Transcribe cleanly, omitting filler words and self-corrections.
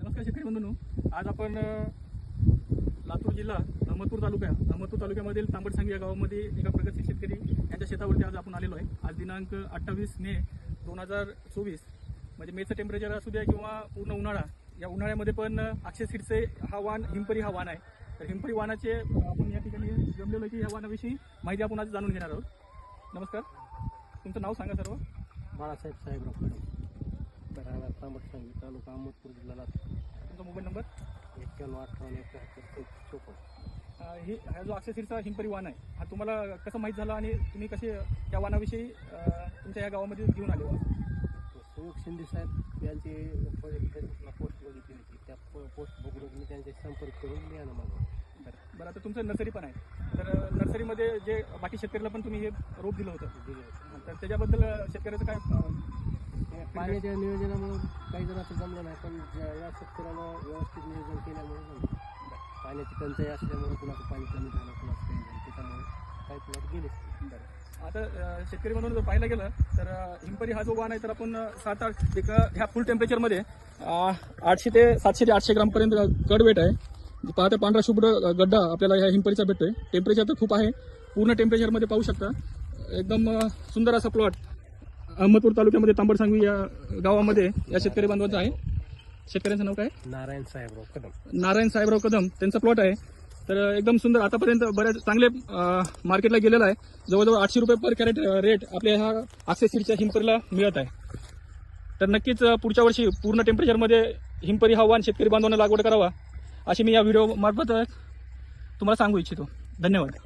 नमस्कार शेतकरी बंधूंनो, आज आपण लातूर जिल्हा अहमदपूर तालुक्यामधील तांबडसांगी या गावामध्ये एका प्रगतशील शेतकरी यांच्या शेतावरती आज आपण आलेलो आहे। आज दिनांक 28 मे 2024 म्हणजे मेचं टेम्परेचर असू द्या किंवा पूर्ण उन्हाळा, या उन्हाळ्यामध्ये पण अक्षय सीड्सचे हा वाण हिमपरी हा वाण आहे। तर हिमपरी वाणाचे आपण या ठिकाणी जमलेलो आहे की या वाणाविषयी माहिती आपण आज जाणून घेणार आहोत। नमस्कार, तुमचं नाव सांगा सर्व। बाळासाहेब साहेबराव कडम, राहणार तांबडसांगी, तालुका अहमदपूर, जिल्हा लातूर। तुमचा मोबाईल नंबर 9158 ही हा जो अक्षय सीड्सचा हिमपरी वाण आहे हा तुम्हाला कसं माहीत झाला आणि तुम्ही कसे या वाणाविषयी तुमच्या या गावामध्ये घेऊन आले? सुयोग शिंदे साहेब यांची फेसबुकला पोस्ट बघितली होती, त्या पोस्ट बघून मी त्यांचे संपर्क करून मी आणा मागवलं। बरं, आता तुमचं नर्सरी पण आहे, तर नर्सरीमध्ये जे बाकी शेतकऱ्याला पण तुम्ही हे रोप दिलं होतं, तर त्याच्याबद्दल शेतकऱ्याचं काय पाण्याच्या नियोजनामुळे काही जणांचं जमलं नाही, पण या शेतकऱ्यानं व्यवस्थित नियोजन केल्यामुळे जमलं। पाण्याची टंचाई असल्यामुळे कुणाचं पाणी कमी झालं, कुणाचं कमी झालं, त्याच्यामुळे काही प्लॉट गेले। बरं, आता शेतकरी म्हणून जर पाहायला गेलं तर हिमपरी हा जो वाण आहे तर आपण 7-8 एका ह्या फुल टेम्परेचरमध्ये 800 ते 700 ते 800 ग्रामपर्यंत कड वेट आहे। पाहता पांढरा शुभ्र गड्डा आपल्याला ह्या हिमपरीचा भेटतोय। टेम्परेचर तर खूप आहे, पूर्ण टेम्परेचरमध्ये पाहू शकता। एकदम सुंदर असा प्लॉट अहमदपूर तालुक्यामध्ये तांबडसांगी या गावामध्ये या शेतकरी बांधवांचं आहे। शेतकऱ्यांचं नाव काय? नारायण साहेबराव कदम। नारायण साहेबराव कदम त्यांचा प्लॉट आहे। तर एकदम सुंदर, आतापर्यंत बऱ्याच चांगले मार्केटला गेलेला आहे। जवळजवळ 800 रुपये पर कॅरेट रेट आपल्या ह्या अक्षय सीडच्या हिमपरीला मिळत आहे। तर नक्कीच पुढच्या वर्षी पूर्ण टेम्परेचरमध्ये हिमपरी हा वाण शेतकरी बांधवांना लागवड करावा अशी मी या व्हिडिओ मार्फत तुम्हाला सांगू इच्छितो। धन्यवाद।